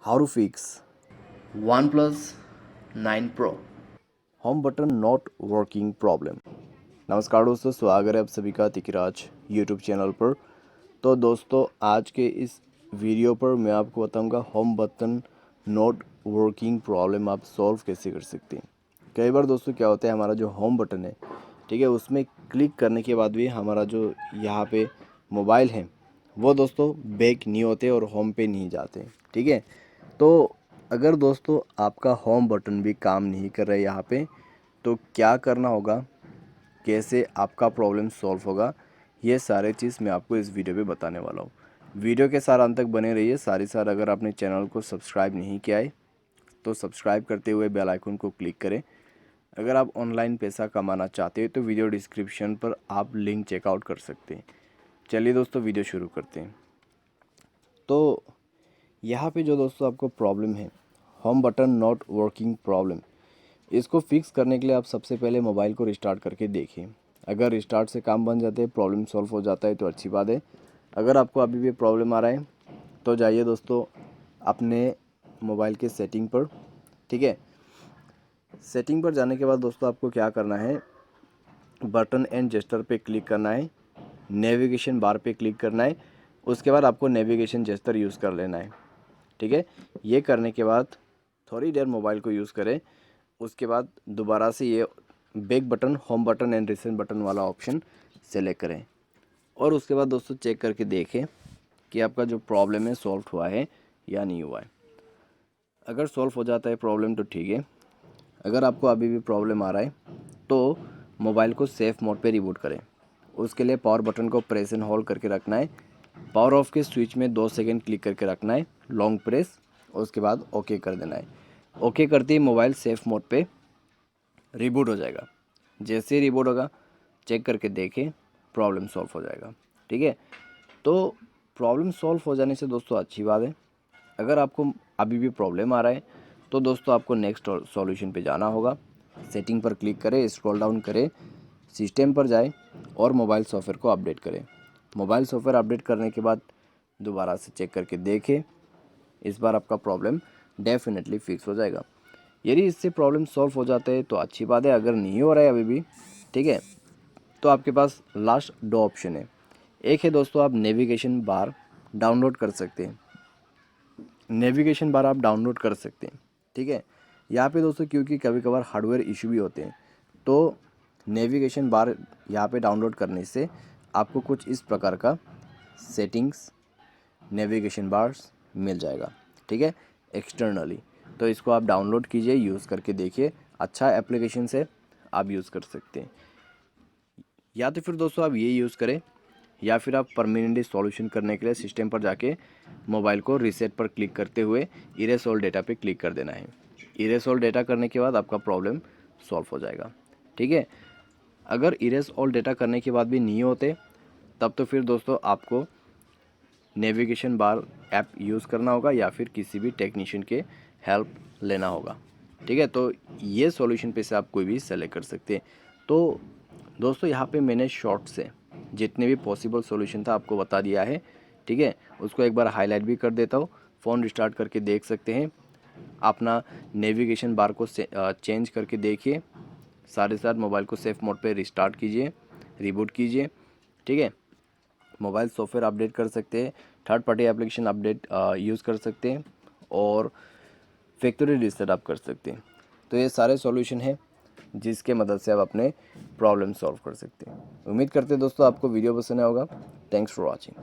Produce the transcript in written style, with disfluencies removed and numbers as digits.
How to fix OnePlus 9 Pro। Home button not working problem. नमस्कार दोस्तों, स्वागत है आप सभी का तिकराज यूट्यूब चैनल पर। तो दोस्तों, आज के इस वीडियो पर मैं आपको बताऊंगा home button not working problem आप सॉल्व कैसे कर सकते हैं। कई बार दोस्तों क्या होता है, हमारा जो होम बटन है, ठीक है, उसमें क्लिक करने के बाद भी हमारा जो यहाँ पे मोबाइल है वो दोस्तों बैक नहीं होते और होम पे नहीं जाते। ठीक है, तो अगर दोस्तों आपका होम बटन भी काम नहीं कर रहा है यहाँ पे, तो क्या करना होगा, कैसे आपका प्रॉब्लम सॉल्व होगा, ये सारे चीज़ मैं आपको इस वीडियो पे बताने वाला हूँ। वीडियो के साथ अंत तक बने रहिए। साथ ही साथ अगर आपने चैनल को सब्सक्राइब नहीं किया है तो सब्सक्राइब करते हुए बेल आइकन को क्लिक करें। अगर आप ऑनलाइन पैसा कमाना चाहते हैं तो वीडियो डिस्क्रिप्शन पर आप लिंक चेकआउट कर सकते हैं। चलिए दोस्तों, वीडियो शुरू करते हैं। तो यहाँ पे जो दोस्तों आपको प्रॉब्लम है, home button not working problem, इसको फिक्स करने के लिए आप सबसे पहले मोबाइल को रिस्टार्ट करके देखिए। अगर रिस्टार्ट से काम बन जाते हैं, प्रॉब्लम सॉल्व हो जाता है तो अच्छी बात है। अगर आपको अभी भी प्रॉब्लम आ रहा है तो जाइए दोस्तों अपने मोबाइल के सेटिंग पर। ठीक है, सेटिंग पर जाने के बाद दोस्तों आपको क्या करना है, बटन एंड जेस्टर पे क्लिक करना है, नेविगेशन बार पे क्लिक करना है। उसके बाद आपको नेविगेशन जेस्टर यूज़ कर लेना है। ठीक है, ये करने के बाद थोड़ी देर मोबाइल को यूज़ करें। उसके बाद दोबारा से ये back button, home button and recent button वाला ऑप्शन सेलेक्ट करें और उसके बाद दोस्तों चेक करके देखें कि आपका जो प्रॉब्लम है सॉल्व हुआ है या नहीं हुआ है। अगर सॉल्व हो जाता है प्रॉब्लम तो ठीक है। अगर आपको अभी भी प्रॉब्लम आ रहा है तो मोबाइल को सेफ मोड पे रिबूट करें। उसके लिए पावर बटन को प्रेस एंड होल्ड करके रखना है। पावर ऑफ के स्विच में 2 सेकंड क्लिक करके रखना है, लॉन्ग प्रेस, और उसके बाद ओके कर देना है। ओके करते ही मोबाइल सेफ मोड पे रिबूट हो जाएगा। जैसे ही रिबूट होगा चेक करके देखें, प्रॉब्लम सॉल्व हो जाएगा। ठीक है, तो प्रॉब्लम सॉल्व हो जाने से दोस्तों अच्छी बात है। अगर आपको अभी भी प्रॉब्लम आ रहा है तो दोस्तों आपको नेक्स्ट सॉल्यूशन पे जाना होगा। सेटिंग पर क्लिक करें, स्क्रॉल डाउन करें, सिस्टम पर जाएं और मोबाइल सॉफ्टवेयर को अपडेट करें। मोबाइल सॉफ्टवेयर अपडेट करने के बाद दोबारा से चेक करके देखें। इस बार आपका प्रॉब्लम डेफिनेटली फिक्स हो जाएगा। यदि इससे प्रॉब्लम सॉल्व हो जाता है तो अच्छी बात है। अगर नहीं हो रहा है अभी भी, ठीक है, तो आपके पास लास्ट 2 ऑप्शन है। एक है दोस्तों, आप नेविगेशन बार डाउनलोड कर सकते हैं। नेविगेशन बार आप डाउनलोड कर सकते हैं। ठीक है, यहाँ पे दोस्तों क्योंकि कभी कभार हार्डवेयर इशू भी होते हैं, तो नेविगेशन बार यहाँ पे डाउनलोड करने से आपको कुछ इस प्रकार का सेटिंग्स नेविगेशन बार्स मिल जाएगा। ठीक है, एक्सटर्नली। तो इसको आप डाउनलोड कीजिए, यूज़ करके देखिए। अच्छा एप्लीकेशन से आप यूज़ कर सकते हैं। या तो फिर दोस्तों आप ये यूज़ करें, या फिर आप परमानेंटली सॉल्यूशन करने के लिए सिस्टम पर जाके मोबाइल को रीसेट पर क्लिक करते हुए इरेज ऑल डेटा पे क्लिक कर देना है। इरेज ऑल डेटा करने के बाद आपका प्रॉब्लम सॉल्व हो जाएगा। ठीक है, अगर इरेज ऑल डेटा करने के बाद भी नहीं होते तब तो फिर दोस्तों आपको नेविगेशन बार ऐप यूज़ करना होगा या फिर किसी भी टेक्नीशियन के हेल्प लेना होगा। ठीक है, तो ये सॉल्यूशन पे से आप कोई भी सेलेक्ट कर सकते हैं। तो दोस्तों यहाँ पे मैंने शॉर्ट से जितने भी पॉसिबल सॉल्यूशन था आपको बता दिया है। ठीक है, उसको एक बार हाईलाइट भी कर देता हूँ। फ़ोन रिस्टार्ट करके देख सकते हैं, अपना नेविगेशन बार को चेंज करके देखिए। साथ ही साथ मोबाइल को सेफ मोड पे रिस्टार्ट कीजिए, रिबूट कीजिए। ठीक है, मोबाइल सॉफ्टवेयर अपडेट कर सकते हैं, third party application update use कर सकते हैं और फैक्ट्री रीसेट आप कर सकते हैं। तो ये सारे सॉल्यूशन हैं जिसके मदद से आप अपने प्रॉब्लम सॉल्व कर सकते हैं। उम्मीद करते हैं दोस्तों आपको वीडियो पसंद आया होगा। Thanks for watching.